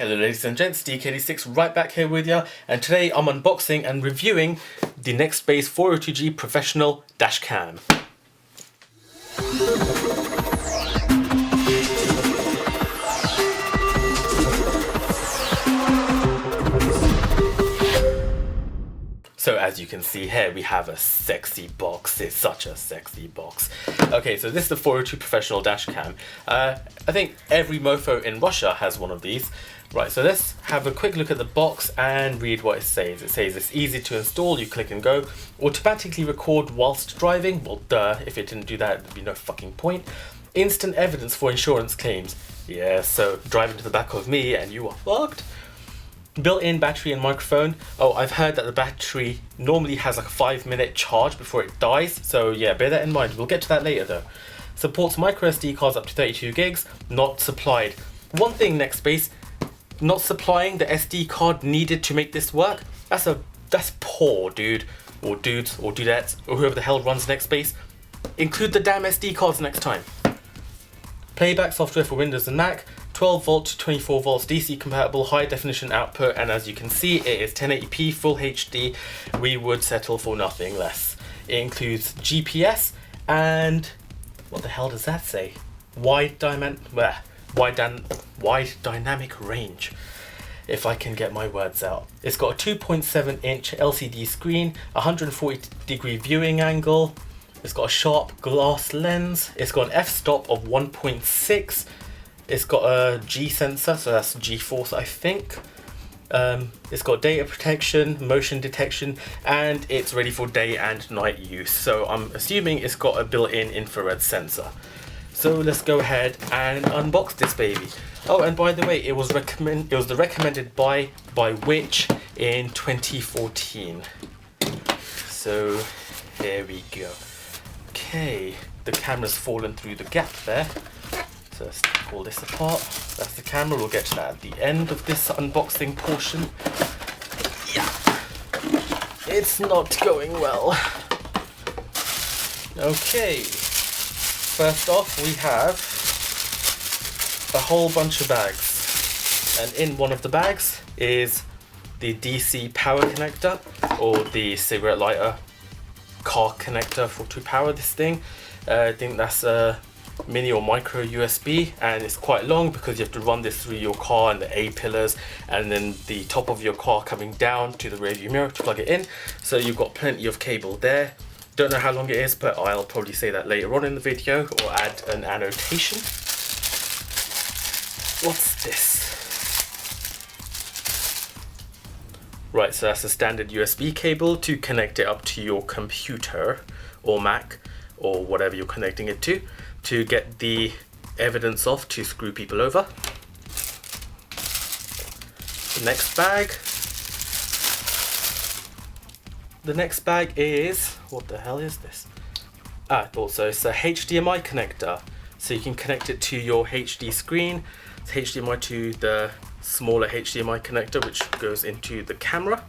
Hello ladies and gents, DK86 right back here with ya, and today I'm unboxing and reviewing the NEXTBASE 402G Professional Dash Cam. So as you can see here, we have a sexy box. It's such a sexy box. Okay, so this is the 402 Professional Dash Cam. I think every mofo in Russia has one of these. Right, so let's have a quick look at the box and read what it says. It says it's easy to install, you click and go. Automatically record whilst driving. Well, duh, if it didn't do that, there'd be no fucking point. Instant evidence for insurance claims. Yeah, so drive into the back of me and you are fucked. Built-in battery and microphone. Oh, I've heard that the battery normally has like a 5-minute charge before it dies. So yeah, bear that in mind. We'll get to that later though. Supports micro SD cards up to 32 gigs. Not supplied. One thing, NEXTBASE, not supplying the SD card needed to make this work. That's poor, dude. Or dudes, or dudettes, or whoever the hell runs NEXTBASE. Include the damn SD cards next time. Playback software for Windows and Mac. 12 volt to 24 volts DC compatible, high definition output, and as you can see it is 1080p full HD. We would settle for nothing less. It includes GPS and what the hell does that say? Wide dynamic range, if I can get my words out. It's got a 2.7 inch LCD screen, 140-degree viewing angle. It's got a sharp glass lens. It's got an f-stop of 1.6. It's got a G sensor, so that's G-force I think. It's got data protection, motion detection, and it's ready for day and night use. So I'm assuming it's got a built-in infrared sensor. So let's go ahead and unbox this baby. Oh, and by the way, it was the recommended buy by Which in 2014. So here we go. Okay, the camera's fallen through the gap there. So let's pull this apart. That's the camera. We'll get to that at the end of this unboxing portion. Yeah, it's not going well. Okay, first off we have a whole bunch of bags, and in one of the bags is the DC power connector, or the cigarette lighter car connector to power this thing. I think that's a mini or micro USB, and it's quite long because you have to run this through your car and the A-pillars and then the top of your car coming down to the rear view mirror to plug it in. So you've got plenty of cable there. Don't know how long it is, but I'll probably say that later on in the video or add an annotation. What's this? Right, so that's a standard USB cable to connect it up to your computer or Mac or whatever you're connecting it to get the evidence off to screw people over. The next bag is, what the hell is this? Also it's a HDMI connector, so you can connect it to your HD screen. It's HDMI to the smaller HDMI connector which goes into the camera.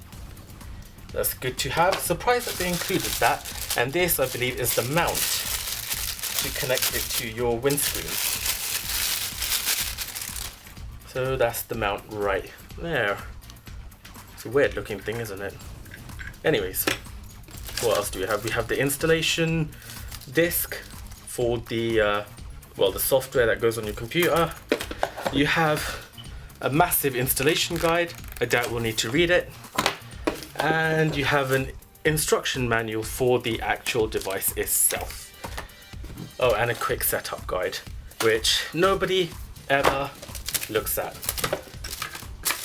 That's good to have. Surprised that they included that. And this, I believe, is the mount to connect it to your windscreen. So that's the mount right there. It's a weird looking thing, isn't it? Anyways, what else do we have? We have the installation disc for the the software that goes on your computer. You have a massive installation guide. I doubt we'll need to read it. And you have an instruction manual for the actual device itself. Oh, and a quick setup guide, which nobody ever looks at.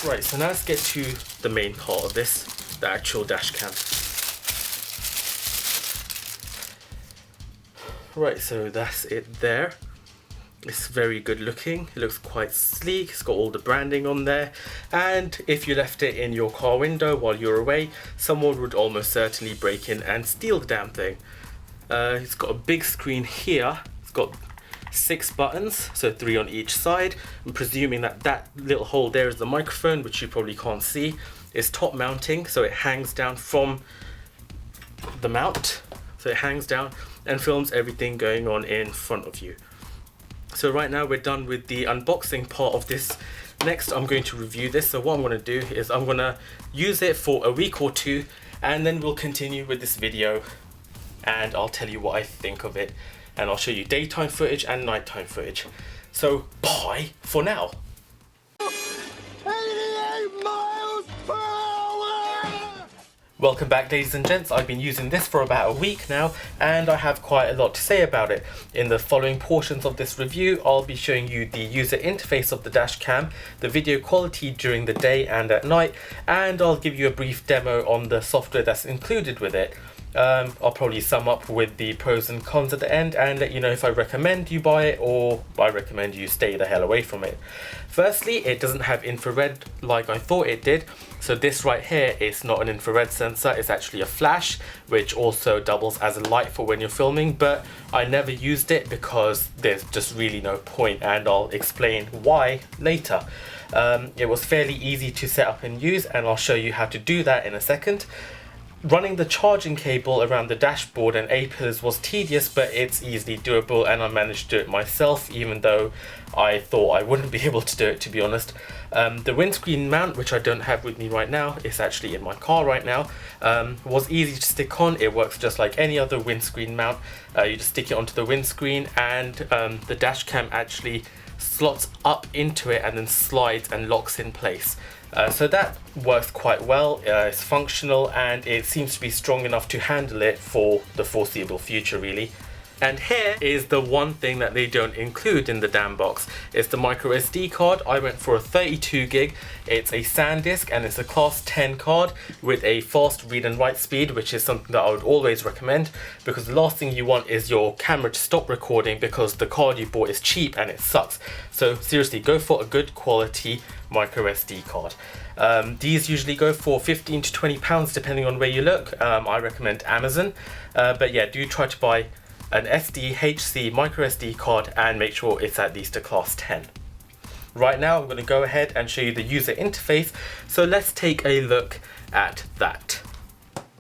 Right, so now let's get to the main part of this, the actual dash cam. Right, so that's it there. It's very good looking. It looks quite sleek. It's got all the branding on there. And if you left it in your car window while you're away, someone would almost certainly break in and steal the damn thing. It's got a big screen here. It's got 6 buttons, so 3 on each side. I'm presuming that little hole there is the microphone, which you probably can't see. It's top mounting, so it hangs down from the mount. So it hangs down and films everything going on in front of you. So right now we're done with the unboxing part of this next I'm going to review this. So what I'm going to do is I'm going to use it for a week or two, and then we'll continue with this video and I'll tell you what I think of it, and I'll show you daytime footage and nighttime footage. So bye for now. 88 miles per hour! Welcome back, ladies and gents. I've been using this for about a week now, and I have quite a lot to say about it. In the following portions of this review, I'll be showing you the user interface of the dash cam, the video quality during the day and at night, and I'll give you a brief demo on the software that's included with it. I'll probably sum up with the pros and cons at the end and let you know if I recommend you buy it or I recommend you stay the hell away from it. Firstly, it doesn't have infrared like I thought it did. So this right here is not an infrared sensor, it's actually a flash, which also doubles as a light for when you're filming, but I never used it because there's just really no point, and I'll explain why later. It was fairly easy to set up and use, and I'll show you how to do that in a second. Running the charging cable around the dashboard and A-pillars was tedious, but it's easily doable, and I managed to do it myself, even though I thought I wouldn't be able to do it, to be honest. The windscreen mount, which I don't have with me right now, it's actually in my car right now, was easy to stick on. It works just like any other windscreen mount. You just stick it onto the windscreen, and the dash cam actually slots up into it and then slides and locks in place. So that works quite well, it's functional, and it seems to be strong enough to handle it for the foreseeable future, really. And here is the one thing that they don't include in the damn box. It's the micro SD card. I went for a 32 gig. It's a SanDisk and it's a class 10 card with a fast read and write speed, which is something that I would always recommend, because the last thing you want is your camera to stop recording because the card you bought is cheap and it sucks. So seriously, go for a good quality micro SD card. These usually go for 15 to 20 pounds depending on where you look. I recommend Amazon, but yeah, do try to buy an SDHC micro SD card and make sure it's at least a class 10. Right now I'm going to go ahead and show you the user interface, so let's take a look at that.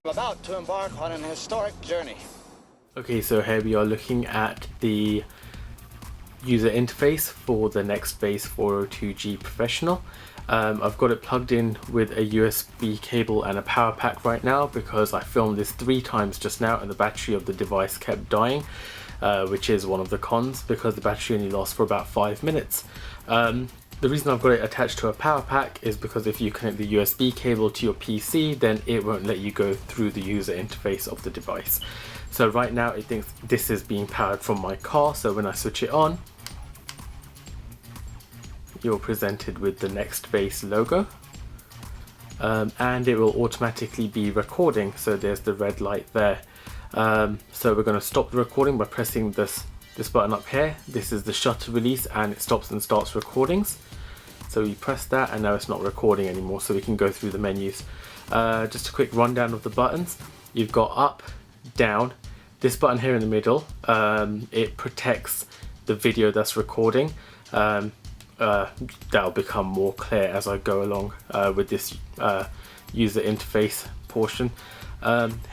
I'm about to embark on an historic journey. Okay, so here we are looking at the user interface for the NEXTBASE 402G Professional. I've got it plugged in with a USB cable and a power pack right now because I filmed this 3 times just now and the battery of the device kept dying, which is one of the cons because the battery only lasts for about 5 minutes. The reason I've got it attached to a power pack is because if you connect the USB cable to your PC, then it won't let you go through the user interface of the device. So right now it thinks this is being powered from my car, so when I switch it on, you're presented with the NEXTBASE logo, and it will automatically be recording. So there's the red light there. So we're going to stop the recording by pressing this button up here. This is the shutter release and it stops and starts recordings. So we press that and now it's not recording anymore, so we can go through the menus. Just a quick rundown of the buttons. You've got up, down, this button here in the middle, it protects the video that's recording. That'll become more clear as I go along with this user interface portion.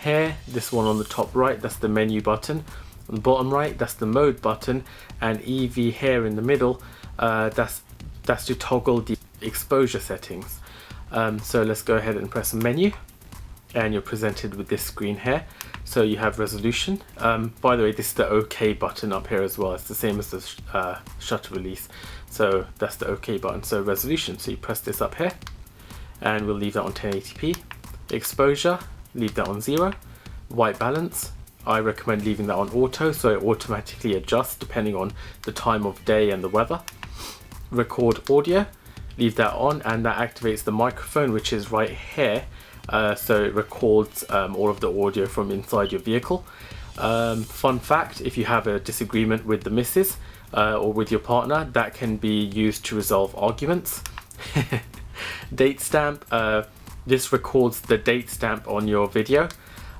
Here, this one on the top right, that's the menu button. On the bottom right, that's the mode button, and EV here in the middle, that's to toggle the exposure settings. So let's go ahead and press menu, and you're presented with this screen here. So you have resolution. By the way, this is the OK button up here as well. It's the same as the shutter release. So that's the OK button. So resolution. So you press this up here, and we'll leave that on 1080p. Exposure, leave that on 0. White balance, I recommend leaving that on auto, so it automatically adjusts depending on the time of day and the weather. Record audio, leave that on, and that activates the microphone, which is right here. So it records all of the audio from inside your vehicle. Fun fact, if you have a disagreement with the missus or with your partner, that can be used to resolve arguments. Date stamp, this records the date stamp on your video.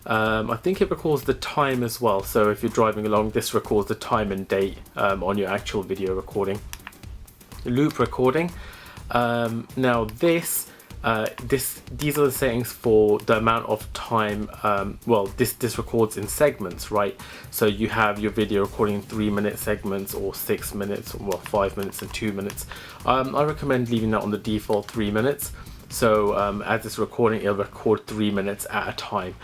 I think it records the time as well, so if you're driving along, this records the time and date on your actual video recording. Loop recording, now this These are the settings for the amount of time. Well, this records in segments, right? So you have your video recording in 3-minute segments, or 6 minutes, or 5 minutes and 2 minutes. I recommend leaving that on the default 3 minutes. So as it's recording, it'll record 3 minutes at a time.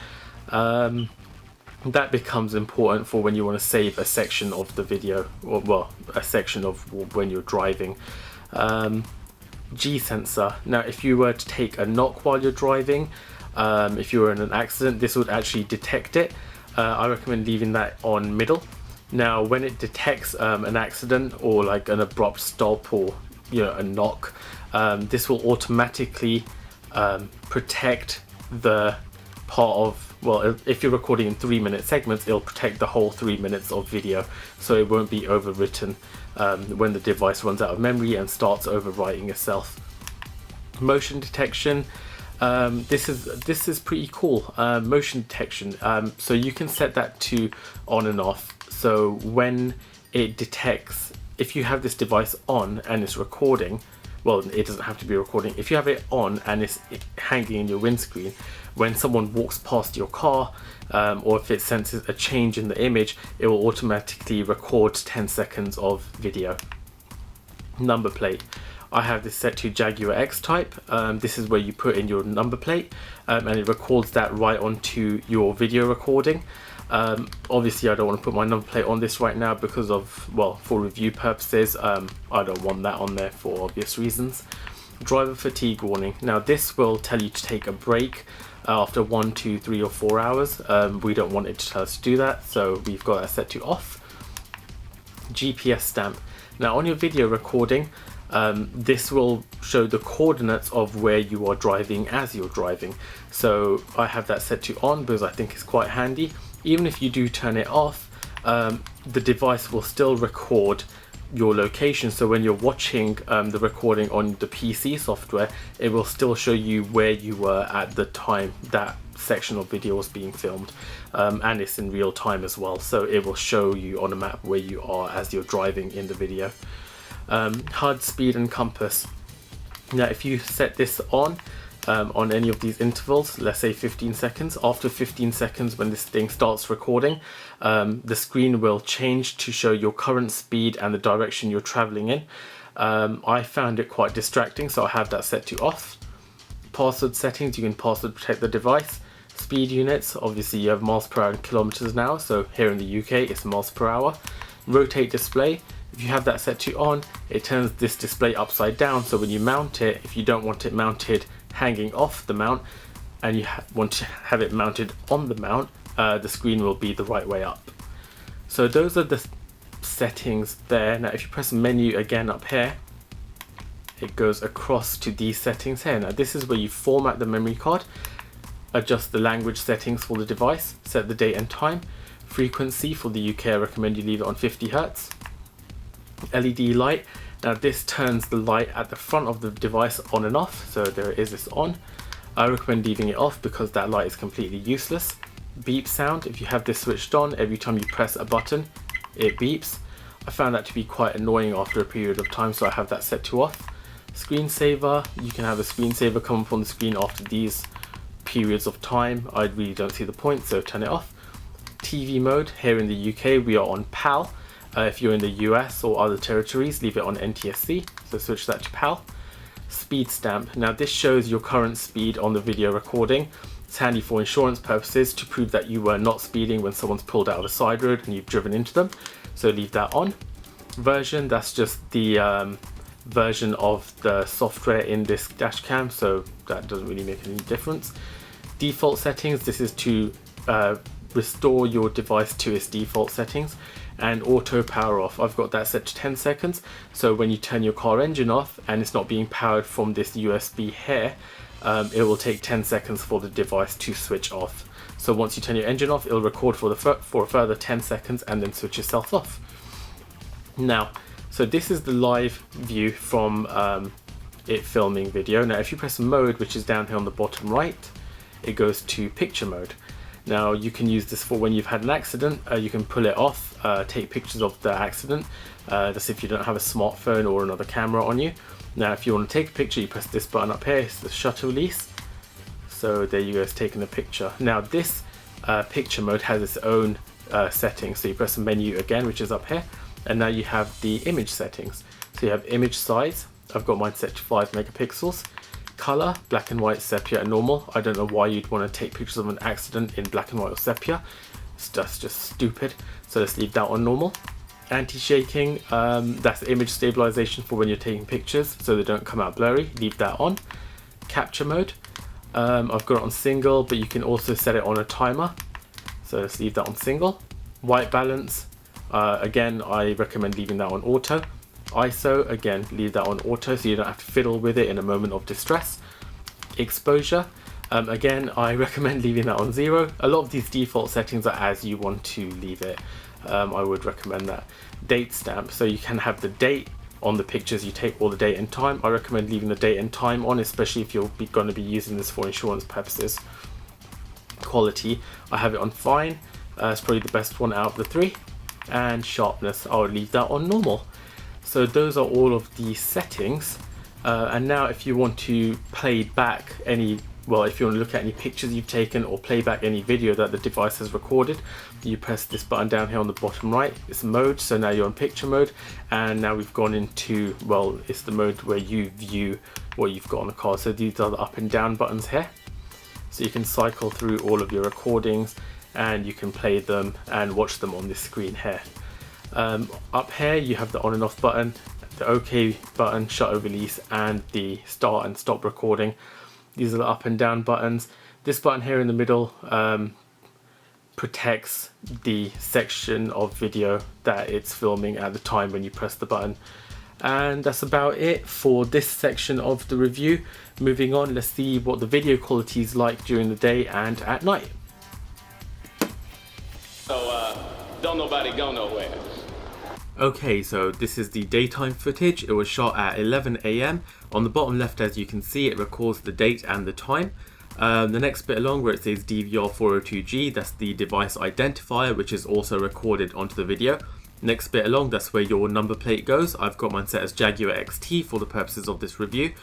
That becomes important for when you want to save a section of the video, or well, a section of when you're driving. G sensor. Now, if you were to take a knock while you're driving, if you were in an accident, this would actually detect it. I recommend leaving that on middle. Now, when it detects an accident or like an abrupt stop, or a knock, this will automatically protect the part of, well, if you're recording in 3-minute segments, it'll protect the whole 3 minutes of video, so it won't be overwritten when the device runs out of memory and starts overwriting itself. Motion detection. This is pretty cool. Motion detection. So you can set that to on and off. So when it detects, if you have this device on and it's recording, well, it doesn't have to be recording. If you have it on and it's hanging in your windscreen, when someone walks past your car, or if it senses a change in the image, it will automatically record 10 seconds of video. Number plate. I have this set to Jaguar X type. This is where you put in your number plate, and it records that right onto your video recording. Obviously I don't want to put my number plate on this right now because of, well, for review purposes. I don't want that on there for obvious reasons. Driver fatigue warning. Now this will tell you to take a break after 1, 2, 3 or 4 hours. We don't want it to tell us to do that, so we've got that set to off. GPS stamp. Now on your video recording, this will show the coordinates of where you are driving as you're driving. So I have that set to on because I think it's quite handy. Even if you do turn it off, the device will still record your location. So when you're watching the recording on the PC software, it will still show you where you were at the time that section of video was being filmed, and it's in real time as well, so it will show you on a map where you are as you're driving in the video. HUD, speed and compass. Now if you set this on any of these intervals, let's say 15 seconds, after 15 seconds when this thing starts recording, the screen will change to show your current speed and the direction you're traveling in. I found it quite distracting, so I have that set to off. Password settings, you can password protect the device. Speed units, obviously you have miles per hour and kilometers now, so here in the UK it's miles per hour. Rotate display, if you have that set to on, it turns this display upside down, so when you mount it, if you don't want it mounted hanging off the mount and you want to have it mounted on the mount, the screen will be the right way up. So those are the settings there. Now if you press menu again up here, it goes across to these settings here. Now this is where you format the memory card, adjust the language settings for the device, set the date and time. Frequency for the UK, I recommend you leave it on 50 Hz. LED light. Now this turns the light at the front of the device on and off, so there it is, it's on. I recommend leaving it off because that light is completely useless. Beep sound, if you have this switched on, every time you press a button it beeps. I found that to be quite annoying after a period of time, so I have that set to off. Screensaver, you can have a screensaver come up on the screen after these periods of time. I really don't see the point, so turn it off. TV mode, here in the UK we are on PAL. If you're in the US or other territories, leave it on NTSC, so switch that to PAL. Speed stamp, now this shows your current speed on the video recording. It's handy for insurance purposes to prove that you were not speeding when someone's pulled out of a side road and you've driven into them, so leave that on. Version, that's just the version of the software in this dash cam, so that doesn't really make any difference. Default settings, this is to restore your device to its default settings. And auto power off, I've got that set to 10 seconds, so when you turn your car engine off and it's not being powered from this USB here, it will take 10 seconds for the device to switch off. So once you turn your engine off, it'll record for a further 10 seconds and then switch itself off. Now, so this is the live view from it filming video. Now if you press mode, which is down here on the bottom right, it goes to picture mode. Now you can use this for when you've had an accident, you can pull it off, take pictures of the accident, that's if you don't have a smartphone or another camera on you. Now if you want to take a picture, you press this button up here, it's the shutter release. So there you go, it's taking a picture. Now this picture mode has its own settings. So you press the menu again, which is up here, and now you have the image settings. So you have image size, I've got mine set to 5 megapixels. Color, black and white, sepia and normal. I don't know why you'd want to take pictures of an accident in black and white or sepia. That's just stupid. So let's leave that on normal. Anti-shaking, that's image stabilization for when you're taking pictures so they don't come out blurry. Leave that on. Capture mode, I've got it on single, but you can also set it on a timer. So let's leave that on single. White balance, again I recommend leaving that on auto. ISO, again leave that on auto so you don't have to fiddle with it in a moment of distress. Exposure, again I recommend leaving that on 0. A lot of these default settings are as you want to leave it. I would recommend that. Date stamp, so you can have the date on the pictures you take, or the date and time. I recommend leaving the date and time on, especially if you're going to be using this for insurance purposes. Quality, I have it on fine, it's probably the best one out of the 3. And sharpness, I'll leave that on normal. So those are all of the settings, and now if you want to play back any, well, if you want to look at any pictures you've taken or play back any video that the device has recorded, you press this button down here on the bottom right. It's mode, so now you're on picture mode, and now we've gone into, well, it's the mode where you view what you've got on the card. So these are the up and down buttons here, so you can cycle through all of your recordings and you can play them and watch them on this screen here. Up here you have the on and off button, the OK button, shutter release, and the start and stop recording. These are the up and down buttons. This button here in the middle protects the section of video that it's filming at the time when you press the button. And that's about it for this section of the review. Moving on, let's see what the video quality is like during the day and at night. So don't nobody go nowhere. Okay, so this is the daytime footage. It was shot at 11 AM. On the bottom left, as you can see, it records the date and the time. The next bit along where it says DVR 402G, that's the device identifier, which is also recorded onto the video. Next bit along, that's where your number plate goes. I've got mine set as Jaguar XT for the purposes of this review.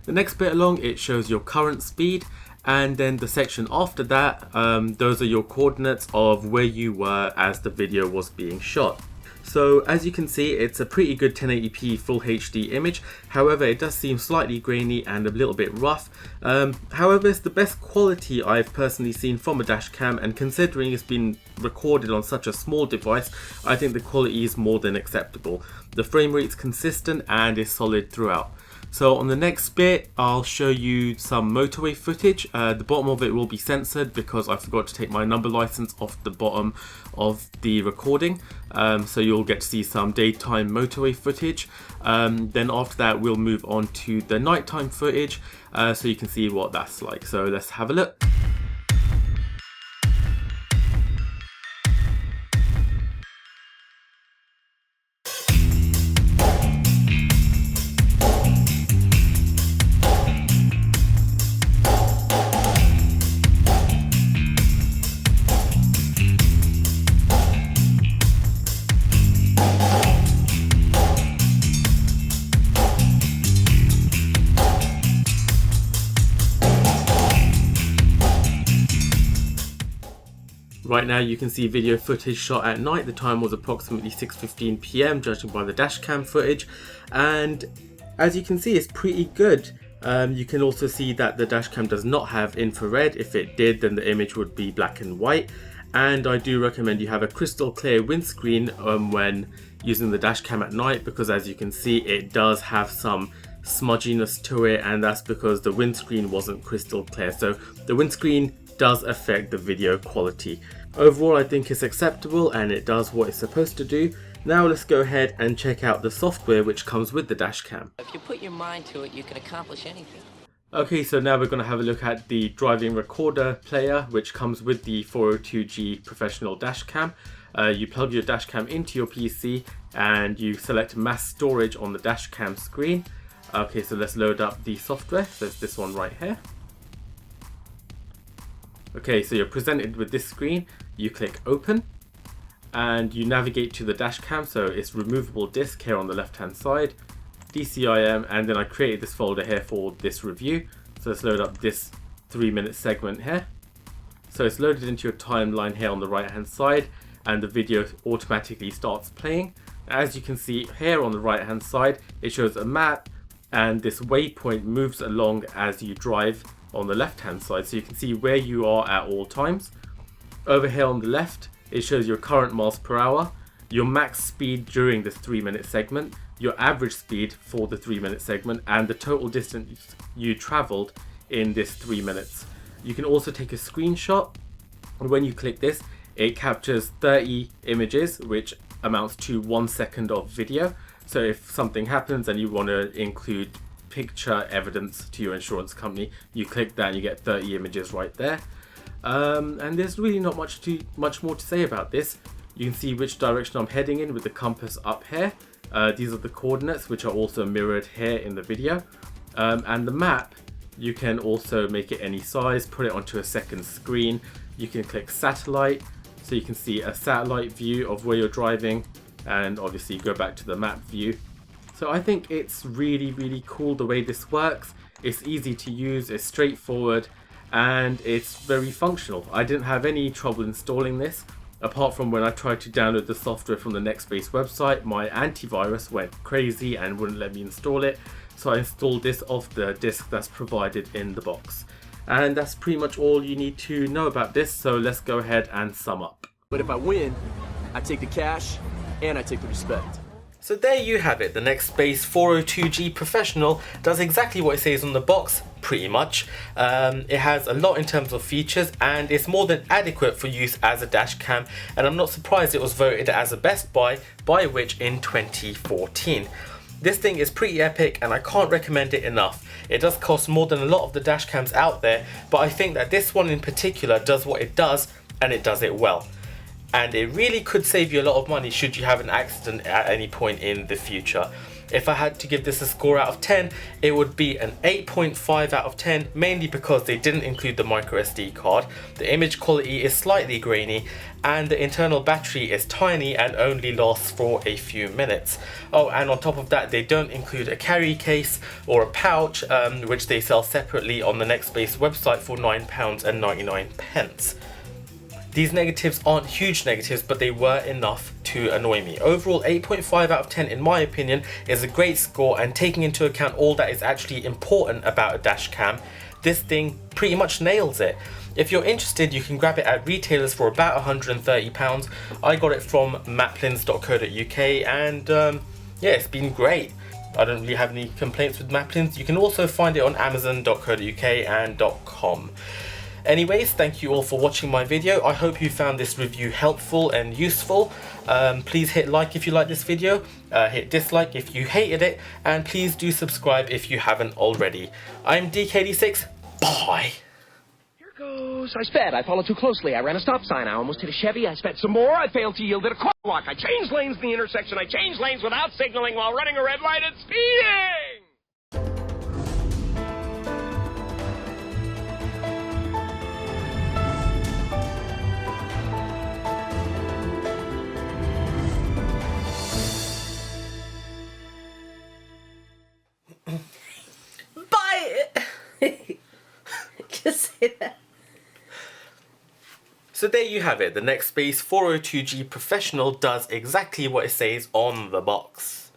The next bit along, it shows your current speed. And then the section after that, those are your coordinates of where you were as the video was being shot. So as you can see, it's a pretty good 1080p full HD image. However, it does seem slightly grainy and a little bit rough. However, it's the best quality I've personally seen from a dash cam, and considering it's been recorded on such a small device, I think the quality is more than acceptable. The frame rate's consistent and is solid throughout. So on the next bit, I'll show you some motorway footage. The bottom of it will be censored because I forgot to take my number license off the bottom of the recording. So you'll get to see some daytime motorway footage. Then after that, we'll move on to the nighttime footage so you can see what that's like. So let's have a look. Right now you can see video footage shot at night. The time was approximately 6:15 PM judging by the dashcam footage, and as you can see, it's pretty good. You can also see that the dashcam does not have infrared. If it did, then the image would be black and white. And I do recommend you have a crystal clear windscreen when using the dashcam at night, because as you can see, it does have some smudginess to it, and that's because the windscreen wasn't crystal clear. So the windscreen does affect the video quality. Overall, I think it's acceptable and it does what it's supposed to do. Now let's go ahead and check out the software which comes with the dashcam. If you put your mind to it, you can accomplish anything. Okay, so now we're going to have a look at the driving recorder player which comes with the 402G professional dashcam. You plug your dashcam into your PC and you select mass storage on the dashcam screen. Okay, so let's load up the software. So it's this one right here. Okay, so you're presented with this screen. You click open and you navigate to the dashcam. So it's removable disk here on the left hand side. DCIM, and then I created this folder here for this review. So let's load up this 3-minute segment here. So it's loaded into your timeline here on the right hand side, and the video automatically starts playing. As you can see here on the right hand side, it shows a map, and this waypoint moves along as you drive on the left hand side, so you can see where you are at all times. Over here on the left, it shows your current miles per hour, your max speed during this 3-minute segment, your average speed for the 3-minute segment, and the total distance you traveled in this 3 minutes. You can also take a screenshot, and when you click this, it captures 30 images, which amounts to 1 second of video. So if something happens and you want to include picture evidence to your insurance company, you click that and you get 30 images right there. And there's really not much more to say about this. You can see which direction I'm heading in with the compass up here. These are the coordinates, which are also mirrored here in the video. And the map, you can also make it any size, put it onto a second screen. You can click satellite, so you can see a satellite view of where you're driving, and obviously go back to the map view. So I think it's really cool the way this works. It's easy to use, it's straightforward, and it's very functional. I didn't have any trouble installing this, apart from when I tried to download the software from the NEXTBASE website. My antivirus went crazy and wouldn't let me install it, so I installed this off the disk that's provided in the box. And that's pretty much all you need to know about this, so let's go ahead and sum up. But if I win, I take the cash and I take the respect. So there you have it. The NEXTBASE 402G Professional does exactly what it says on the box, pretty much. It has a lot in terms of features, and it's more than adequate for use as a dash cam, and I'm not surprised it was voted as a best buy by Which in 2014. This thing is pretty epic and I can't recommend it enough. It does cost more than a lot of the dash cams out there, but I think that this one in particular does what it does, and it does it well. And it really could save you a lot of money should you have an accident at any point in the future. If I had to give this a score out of 10, it would be an 8.5 out of 10, mainly because they didn't include the micro SD card, the image quality is slightly grainy, and the internal battery is tiny and only lasts for a few minutes. Oh, and on top of that, they don't include a carry case or a pouch, which they sell separately on the NEXTBASE website for £9.99. These negatives aren't huge negatives, but they were enough to annoy me. Overall, 8.5 out of 10 in my opinion is a great score, and taking into account all that is actually important about a dash cam, this thing pretty much nails it. If you're interested, you can grab it at retailers for about £130. I got it from maplins.co.uk, and yeah, it's been great. I don't really have any complaints with Maplins. You can also find it on amazon.co.uk and .com. Anyways, thank you all for watching my video. I hope you found this review helpful and useful. Please hit like if you like this video, hit dislike if you hated it, and please do subscribe if you haven't already. I'm DKD6, bye! Here goes. I sped. I followed too closely. I ran a stop sign. I almost hit a Chevy. I sped some more. I failed to yield at a crosswalk. I changed lanes in the intersection. I changed lanes without signaling while running a red light and speeding! Just say that. So there you have it. The NEXTBASE 402G Professional does exactly what it says on the box.